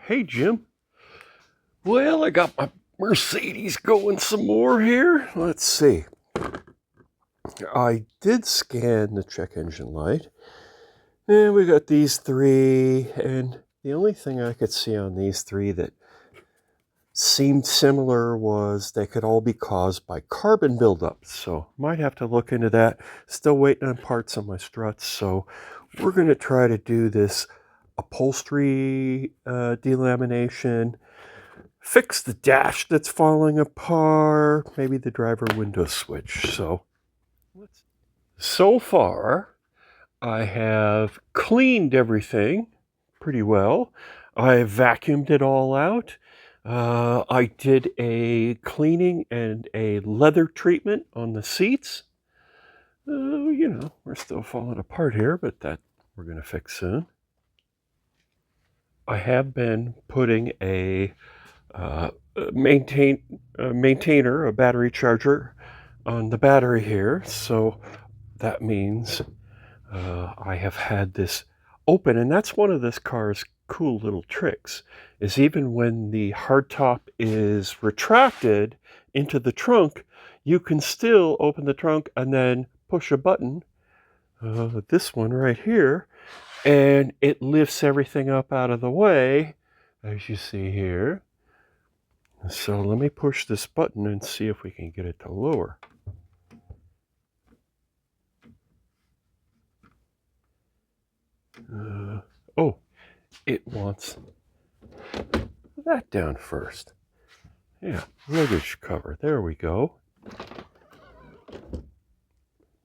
Hey, Jim. Well, I got my Mercedes going some more here. Let's see. I did scan the check engine light, and we got these three, and the only thing I could see on these three that seemed similar was they could all be caused by carbon buildup. So might have to look into that. Still waiting on parts on my struts, so we're going to try to do this upholstery delamination, fix the dash that's falling apart, maybe the driver window switch. So far, I have cleaned everything pretty well. I vacuumed it all out. I did a cleaning and a leather treatment on the seats. We're still falling apart here, but that we're going to fix soon. I have been putting a maintainer, a battery charger on the battery here. So that means I have had this open, and that's one of this car's cool little tricks, is even when the hardtop is retracted into the trunk, you can still open the trunk and then push a button, this one right here, and it lifts everything up out of the way, as you see here. So let me push this button and see if we can get it to lower. Oh, it wants that down first. Yeah, luggage cover. There we go.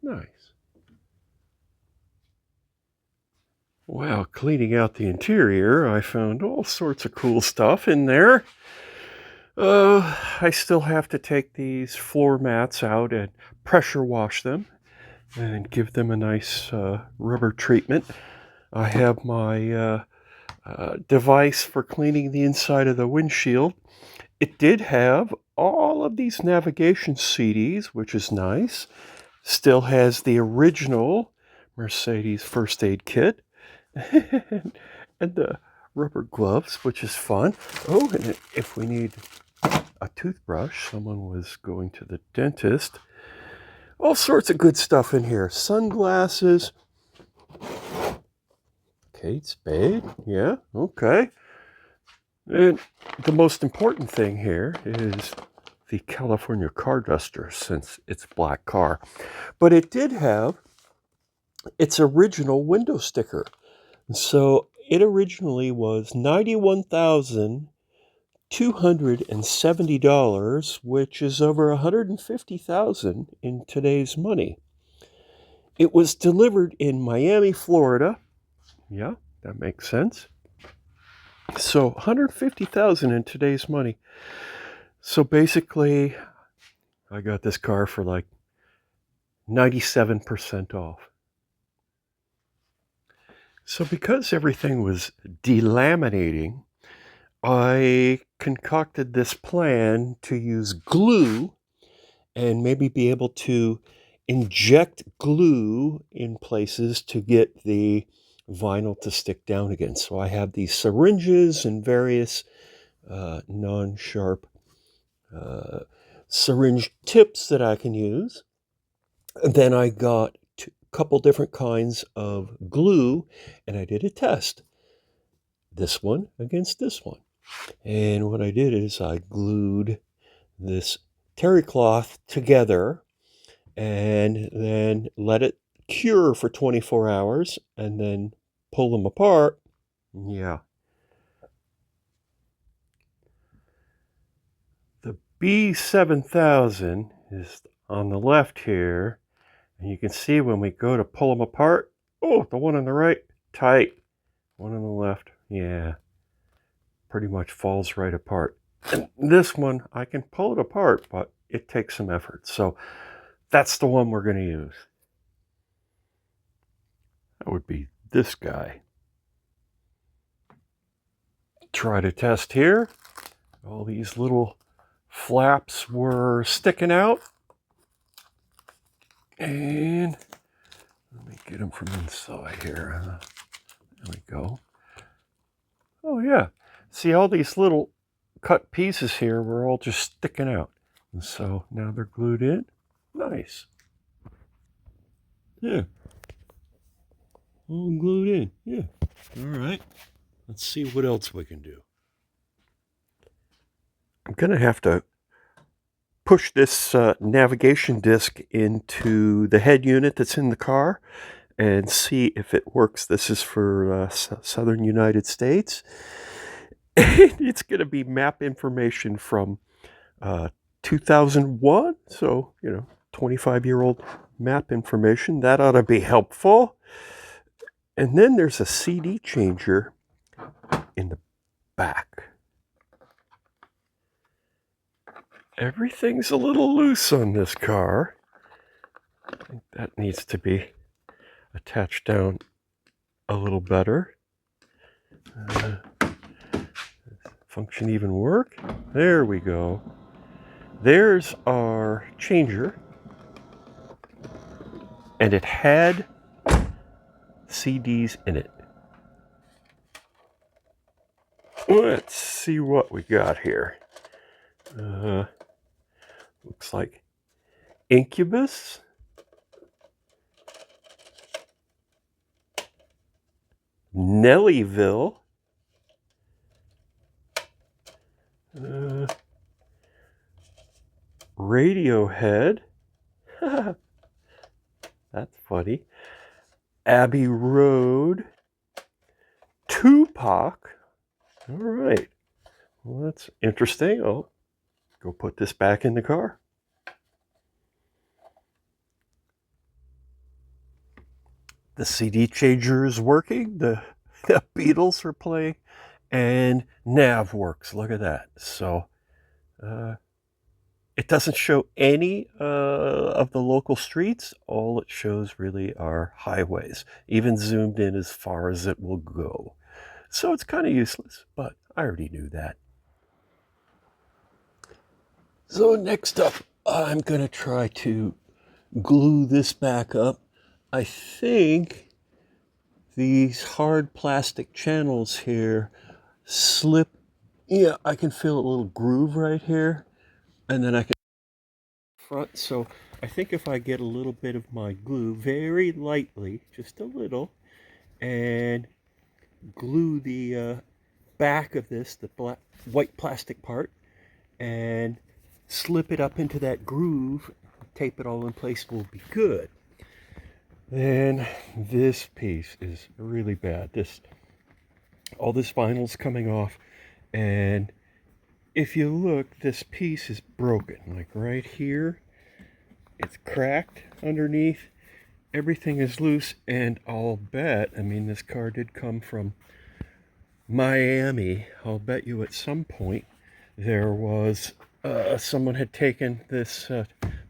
Nice. Wow, cleaning out the interior, I found all sorts of cool stuff in there. I still have to take these floor mats out and pressure wash them and give them a nice rubber treatment. I have my device for cleaning the inside of the windshield. It did have all of these navigation CDs, which is nice. Still has the original Mercedes first aid kit and the rubber gloves, which is fun. Oh, and if we need a toothbrush, someone was going to the dentist. All sorts of good stuff in here. Sunglasses. Kate Spade. Yeah, okay. And the most important thing here is the California car duster, since it's a black car. But it did have its original window sticker. So it originally was $91,270, which is over $150,000 in today's money. It was delivered in Miami, Florida. Yeah, that makes sense. So $150,000 in today's money. So basically, I got this car for like 97% off. So because everything was delaminating, I concocted this plan to use glue and maybe be able to inject glue in places to get the vinyl to stick down again. So I have these syringes and various non-sharp syringe tips that I can use. And then I got a couple different kinds of glue, and I did a test. This one against this one. And what I did is I glued this terry cloth together and then let it cure for 24 hours and then pull them apart. Yeah. The B7000 is on the left here, and you can see when we go to pull them apart, oh, the one on the right, tight. One on the left, yeah, pretty much falls right apart. And this one, I can pull it apart, but it takes some effort. So that's the one we're going to use. That would be this guy. Try to test here. All these little flaps were sticking out. And let me get them from inside here. There we go. Oh yeah, See, all these little cut pieces here were all just sticking out. And so now they're glued in. Nice. Yeah. All glued in. Yeah. All right. Let's see what else we can do. I'm going to have to push this navigation disc into the head unit that's in the car and see if it works. This is for southern United States. It's going to be map information from 2001, so 25-year-old map information. That ought to be helpful. And then there's a CD changer in the back. Everything's a little loose on this car. I think that needs to be attached down a little better. Function even work? There we go. There's our changer. And it had CDs in it. Let's see what we got here. Looks like Incubus, Nellyville, Radiohead, that's funny, Abbey Road, Tupac. All right, well, that's interesting. I'll go put this back in the car. The CD changer is working, the Beatles are playing, and nav works. Look at that. So it doesn't show any of the local streets. All it shows really are highways, even zoomed in as far as it will go. So it's kind of useless, but I already knew that. So next up, I'm going to try to glue this back up. I think these hard plastic channels here slip. Yeah, I can feel a little groove right here, and then I can front. So I think if I get a little bit of my glue very lightly, just a little, and glue the back of this, the black white plastic part, and slip it up into that groove, tape it all in place, will be good. Then this piece is really bad. All this vinyl's coming off, and if you look, this piece is broken. Like right here, it's cracked underneath. Everything is loose, and I'll bet, I mean, this car did come from Miami. I'll bet you at some point there was someone had taken this.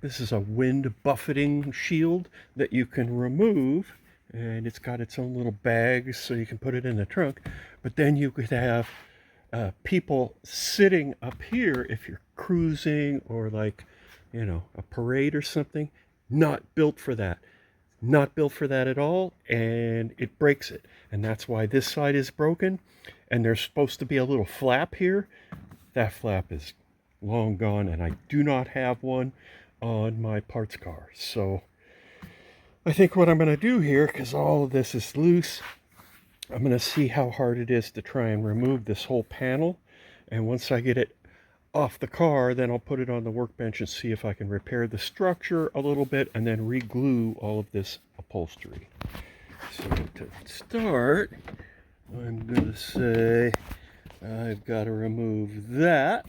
This is a wind buffeting shield that you can remove, and it's got its own little bags so you can put it in the trunk. But then you could have people sitting up here if you're cruising or like, a parade or something. Not built for that. Not built for that at all, and it breaks it. And that's why this side is broken, and there's supposed to be a little flap here. That flap is long gone, and I do not have one on my parts car. So I think what I'm going to do here, because all of this is loose, I'm going to see how hard it is to try and remove this whole panel. And once I get it off the car, then I'll put it on the workbench and see if I can repair the structure a little bit and then re-glue all of this upholstery. So to start, I'm going to say I've got to remove that.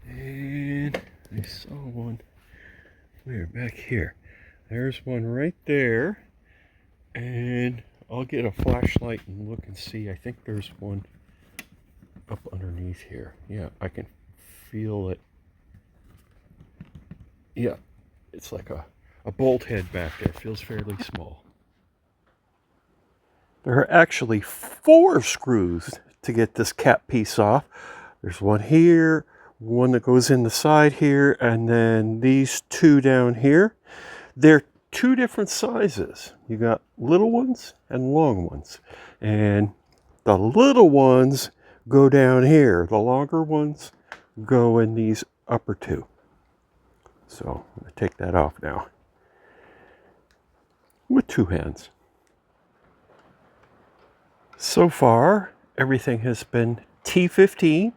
And I saw one. Where? Back here. There's one right there. And I'll get a flashlight and look and see. I think there's one up underneath here. Yeah, I can feel it. Yeah, it's like a bolt head back there. It feels fairly small. There are actually 4 screws to get this cap piece off. There's one here, one that goes in the side here, and then these 2 down here. They're 2 different sizes. You got little ones and long ones. And the little ones go down here. The longer ones go in these upper two. So I'm going to take that off now with two hands. So far, everything has been T15.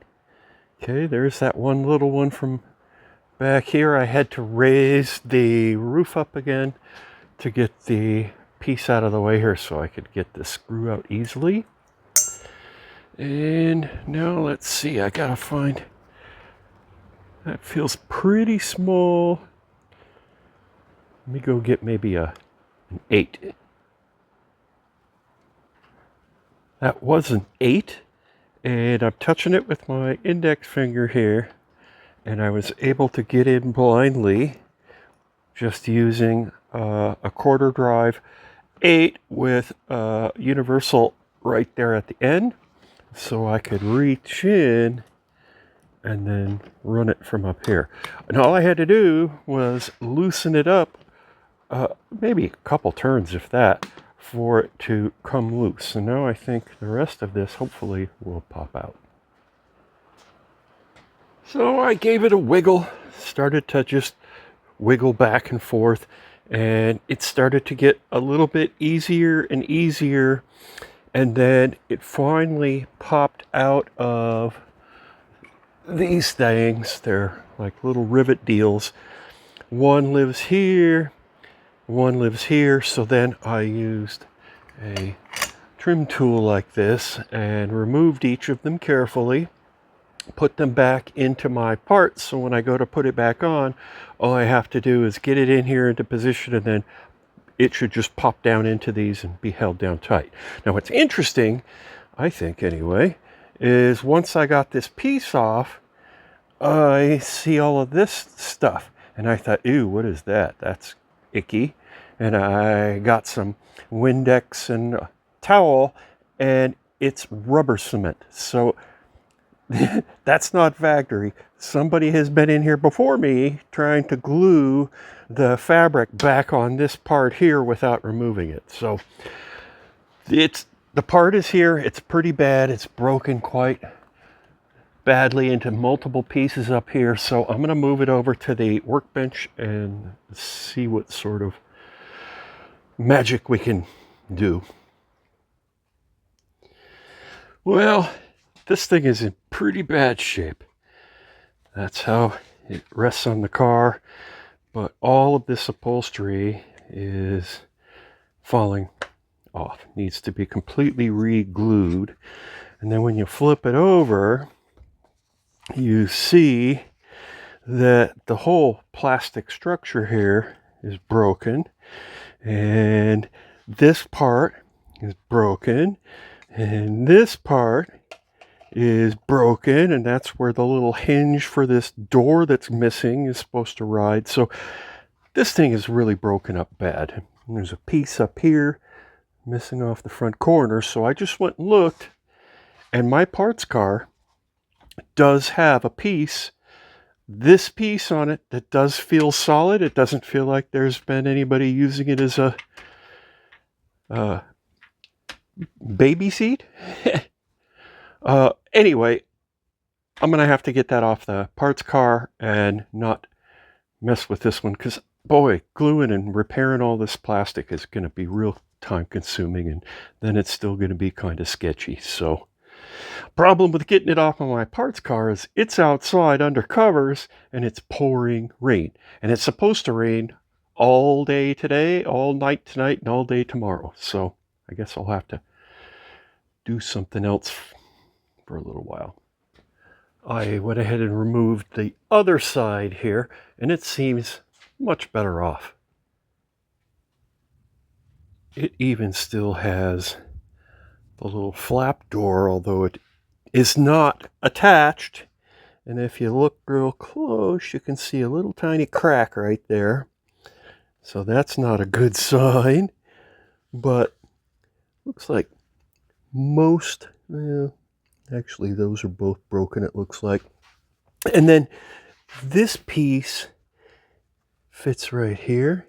Okay, there's that one little one from back here. I had to raise the roof up again to get the piece out of the way here so I could get the screw out easily. And now let's see, I gotta find, that feels pretty small. Let me go get maybe an 8. That was an 8, and I'm touching it with my index finger here, and I was able to get in blindly just using a quarter drive 8 with a universal right there at the end, so I could reach in and then run it from up here. And all I had to do was loosen it up, maybe a couple turns if that, for it to come loose. And now I think the rest of this hopefully will pop out. So I gave it a wiggle, started to just wiggle back and forth, and it started to get a little bit easier and easier, and then it finally popped out of these things. They're like little rivet deals. One lives here, one lives here, so then I used a trim tool like this and removed each of them carefully, put them back into my parts, so when I go to put it back on, all I have to do is get it in here into position, and then it should just pop down into these and be held down tight. Now what's interesting, I think anyway, is once I got this piece off, I see all of this stuff, and I thought, ew, what is that? That's icky. And I got some Windex and a towel, and it's rubber cement. So that's not factory. Somebody has been in here before me trying to glue the fabric back on this part here without removing it. So the part is here. It's pretty bad. It's broken quite badly into multiple pieces up here. So I'm going to move it over to the workbench and see what sort of magic we can do. Well, this thing is in pretty bad shape. That's how it rests on the car, but all of this upholstery is falling off. It needs to be completely re-glued. And then when you flip it over, you see that the whole plastic structure here is broken, and this part is broken, and this part is broken, and that's where the little hinge for this door that's missing is supposed to ride. So this thing is really broken up bad. And there's a piece up here missing off the front corner, so I just went and looked, and my parts car does have a piece, this piece on it, that does feel solid. It doesn't feel like there's been anybody using it as a baby seat. Anyway, I'm going to have to get that off the parts car and not mess with this one, because boy, gluing and repairing all this plastic is going to be real time consuming, and then it's still going to be kind of sketchy. So problem with getting it off of my parts car is it's outside under covers and it's pouring rain, and it's supposed to rain all day today, all night tonight, and all day tomorrow. So I guess I'll have to do something else for a little while. I went ahead and removed the other side here, and it seems much better off. It even still has the little flap door, although it is not attached. And if you look real close, you can see a little tiny crack right there. So that's not a good sign. But looks like most, well, actually those are both broken, it looks like. And then this piece fits right here.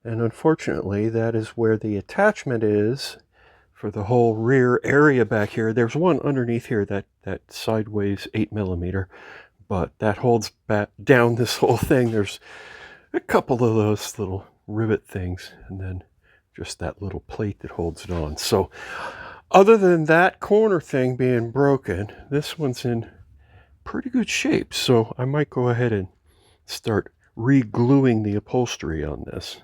And unfortunately, that is where the attachment is for the whole rear area back here. There's one underneath here, that sideways 8mm, but that holds back down this whole thing. There's a couple of those little rivet things, and then just that little plate that holds it on. So other than that corner thing being broken, this one's in pretty good shape. So I might go ahead and start re-gluing the upholstery on this.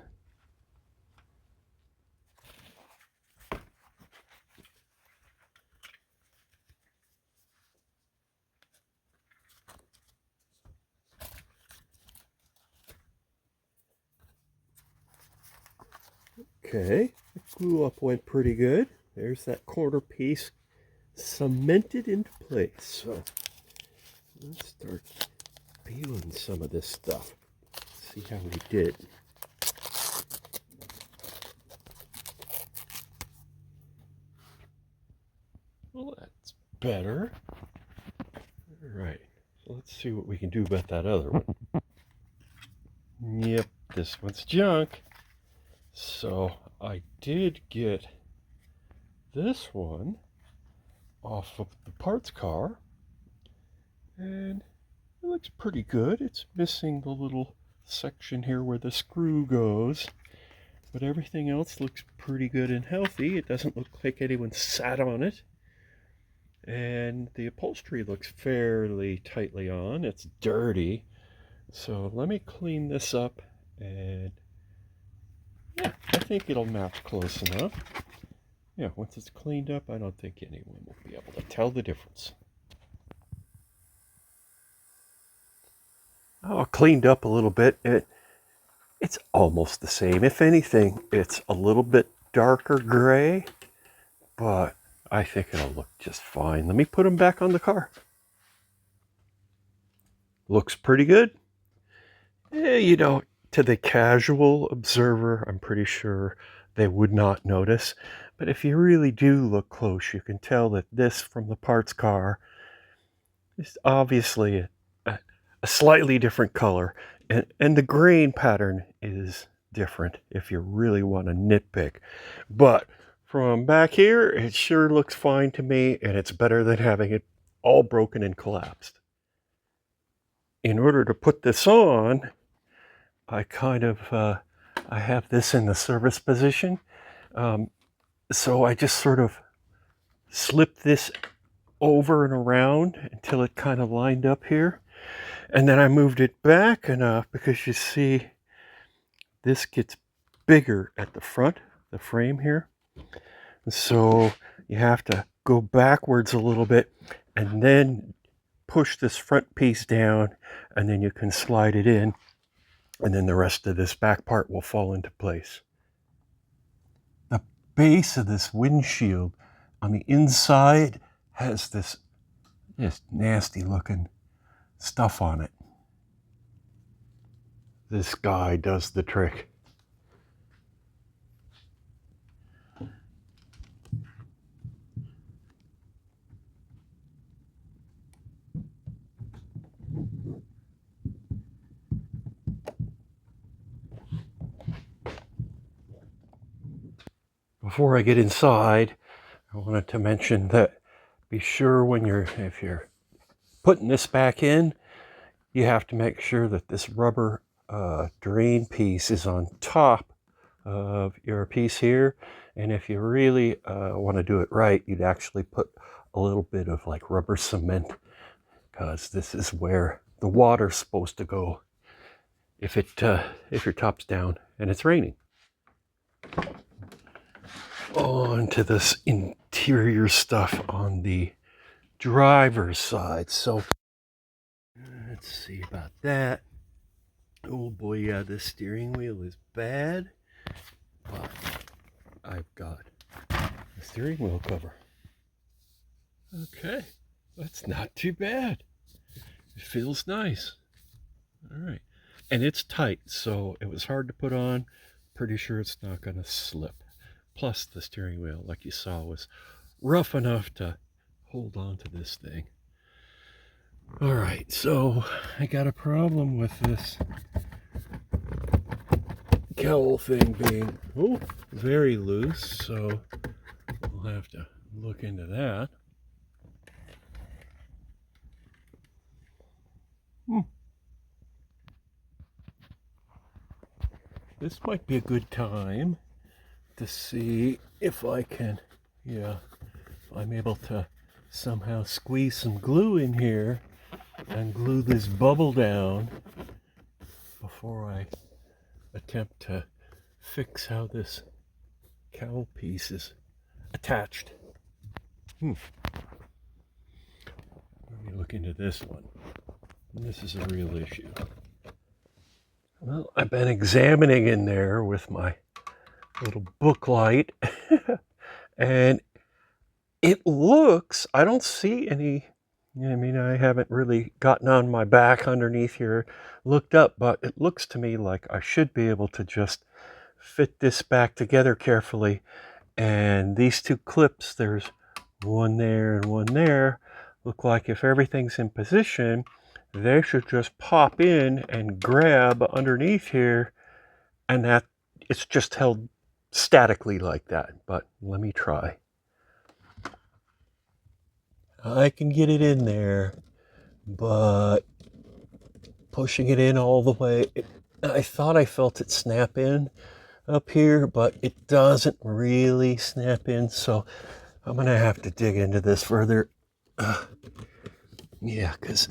Okay, the glue up went pretty good. There's that corner piece cemented into place. So let's start peeling some of this stuff. See how we did. Well, that's better. All right, so let's see what we can do about that other one. Yep, this one's junk. So I did get this one off of the parts car, and it looks pretty good. It's missing the little section here where the screw goes, but everything else looks pretty good and healthy. It doesn't look like anyone sat on it, and the upholstery looks fairly tightly on. It's dirty, so let me clean this up, and yeah, I think it'll match close enough. Yeah, once it's cleaned up, I don't think anyone will be able to tell the difference. Oh, cleaned up a little bit. It's almost the same. If anything, it's a little bit darker gray, but I think it'll look just fine. Let me put them back on the car. Looks pretty good. You know, to the casual observer, I'm pretty sure they would not notice. But if you really do look close, you can tell that this from the parts car is obviously a slightly different color. And the grain pattern is different if you really want to nitpick. But from back here, it sure looks fine to me, and it's better than having it all broken and collapsed. In order to put this on, I have this in the service position. So I just sort of slipped this over and around until it kind of lined up here. And then I moved it back enough because you see this gets bigger at the front, the frame here. So you have to go backwards a little bit and then push this front piece down, and then you can slide it in. And then the rest of this back part will fall into place. The base of this windshield on the inside has this just nasty looking stuff on it. This guy does the trick. Before I get inside, I wanted to mention that be sure if you're putting this back in, you have to make sure that this rubber drain piece is on top of your piece here. And if you really want to do it right, you'd actually put a little bit of like rubber cement, because this is where the water's supposed to go if your top's down and it's raining. On to this interior stuff on the driver's side. So let's see about that. Oh boy, yeah, this steering wheel is bad, but I've got the steering wheel cover. Okay, that's not too bad. It feels nice. All right, and it's tight, so it was hard to put on. Pretty sure it's not going to slip. Plus the steering wheel, like you saw, was rough enough to hold on to this thing. All right, so I got a problem with this cowl thing being very loose, so I'll have to look into that. This might be a good time to see if I can, I'm able to somehow squeeze some glue in here and glue this bubble down before I attempt to fix how this cowl piece is attached. Let me look into this one. This is a real issue. Well, I've been examining in there with my little book light and it looks, I don't see any, I haven't really gotten on my back underneath here, looked up, but it looks to me like I should be able to just fit this back together carefully. And these two clips, there's one there and one there, look like if everything's in position, they should just pop in and grab underneath here, and that it's just held statically like that. But let me try. I can get it in there, but pushing it in all the way, I thought I felt it snap in up here, but it doesn't really snap in, so I'm gonna have to dig into this further. Yeah, because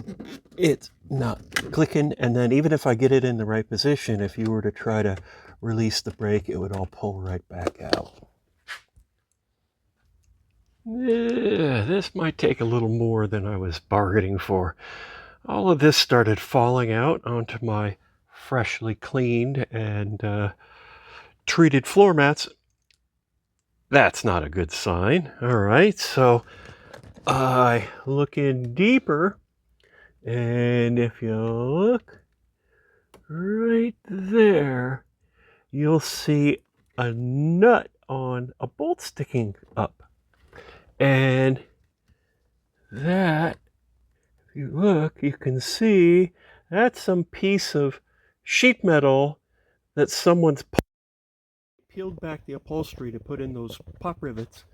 it's not clicking, and then even if I get it in the right position, if you were to try to release the brake, it would all pull right back out. Yeah, this might take a little more than I was bargaining for. All of this started falling out onto my freshly cleaned and treated floor mats. That's not a good sign. All right, so I look in deeper, and if you look right there, you'll see a nut on a bolt sticking up. And that, if you look, you can see that's some piece of sheet metal that someone's peeled back the upholstery to put in those pop rivets,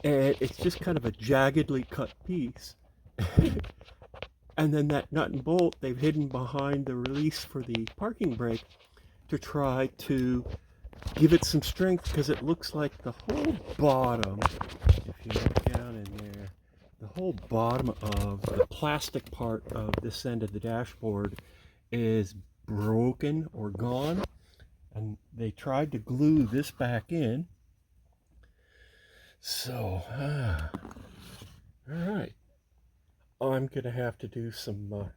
and it's just kind of a jaggedly cut piece. And then that nut and bolt they've hidden behind the release for the parking brake to try to give it some strength, because it looks like the whole bottom, if you look down in there, the whole bottom of the plastic part of this end of the dashboard is broken or gone, and they tried to glue this back in. So, all right, I'm gonna have to do some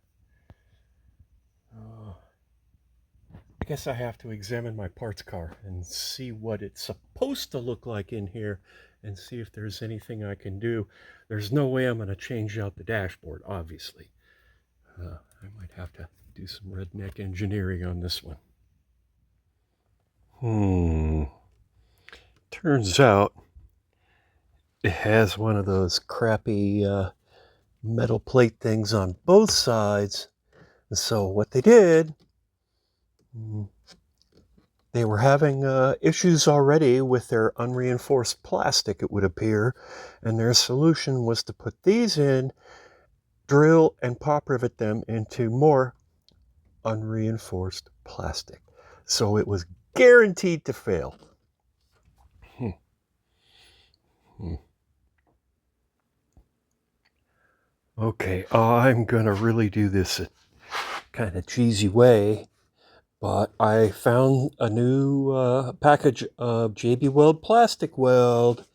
I guess I have to examine my parts car and see what it's supposed to look like in here and see if there's anything I can do. There's no way I'm going to change out the dashboard, obviously. I might have to do some redneck engineering on this one. Turns out it has one of those crappy metal plate things on both sides. And so what they did, they were having issues already with their unreinforced plastic, it would appear, and their solution was to put these in, drill and pop rivet them into more unreinforced plastic. So it was guaranteed to fail. Okay, I'm gonna really do this a kind of cheesy way, but I found a new package of JB Weld plastic weld.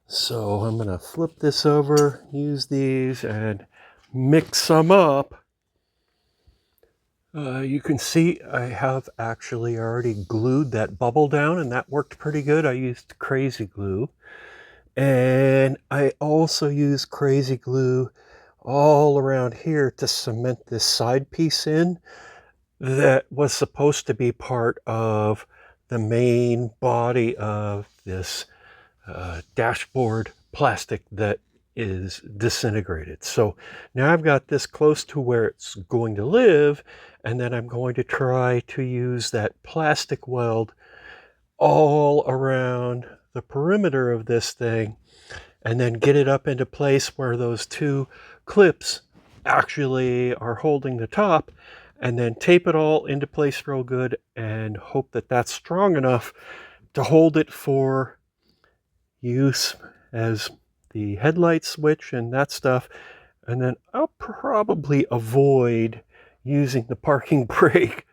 So I'm gonna flip this over, use these, and mix some up. You can see I have actually already glued that bubble down, and that worked pretty good. I used Crazy Glue, and I also used Crazy Glue all around here to cement this side piece in that was supposed to be part of the main body of this dashboard plastic that is disintegrated. So now I've got this close to where it's going to live, and then I'm going to try to use that plastic weld all around the perimeter of this thing and then get it up into place where those two clips actually are holding the top, and then tape it all into place real good and hope that that's strong enough to hold it for use as the headlight switch and that stuff. And then I'll probably avoid using the parking brake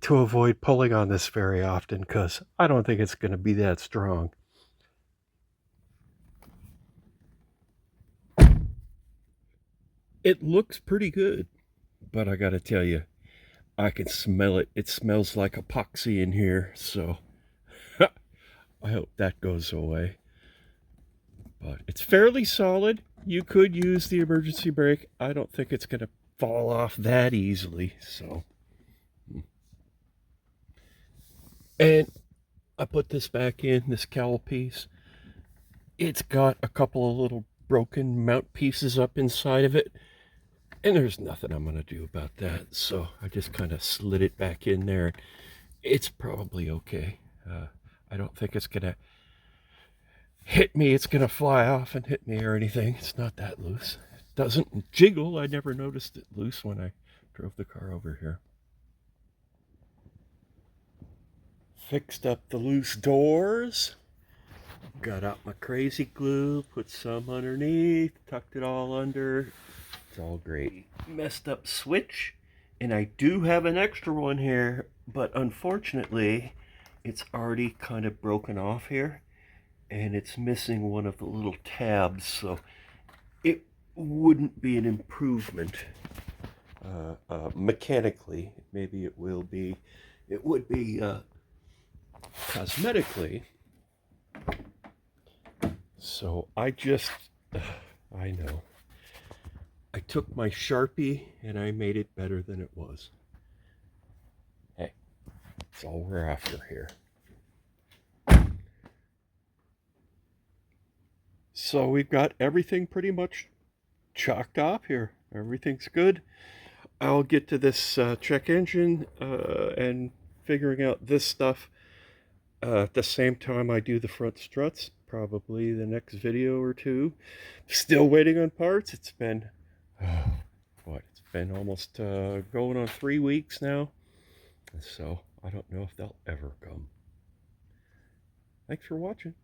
to avoid pulling on this very often, because I don't think it's going to be that strong. It looks pretty good, but I gotta tell you, I can smell it. It smells like epoxy in here, so I hope that goes away. But it's fairly solid. You could use the emergency brake. I don't think it's going to fall off that easily. So, and I put this back in, this cowl piece. It's got a couple of little broken mount pieces up inside of it, and there's nothing I'm going to do about that. So I just kind of slid it back in there. It's probably okay. I don't think it's going to hit me. It's going to fly off and hit me or anything. It's not that loose. It doesn't jiggle. I never noticed it loose when I drove the car over here. Fixed up the loose doors. Got out my crazy glue, put some underneath, tucked it all under. It's all great. Messed up switch, and I do have an extra one here, but unfortunately it's already kind of broken off here, and it's missing one of the little tabs, so it wouldn't be an improvement mechanically. Maybe it will be. It would be cosmetically. So I know. I took my Sharpie and I made it better than it was. Hey, that's all we're after here. So we've got everything pretty much chalked up here. Everything's good. I'll get to this check engine and figuring out this stuff at the same time I do the front struts, probably the next video or two. Still waiting on parts. It's been, it's been almost going on 3 weeks now. So I don't know if they'll ever come. Thanks for watching.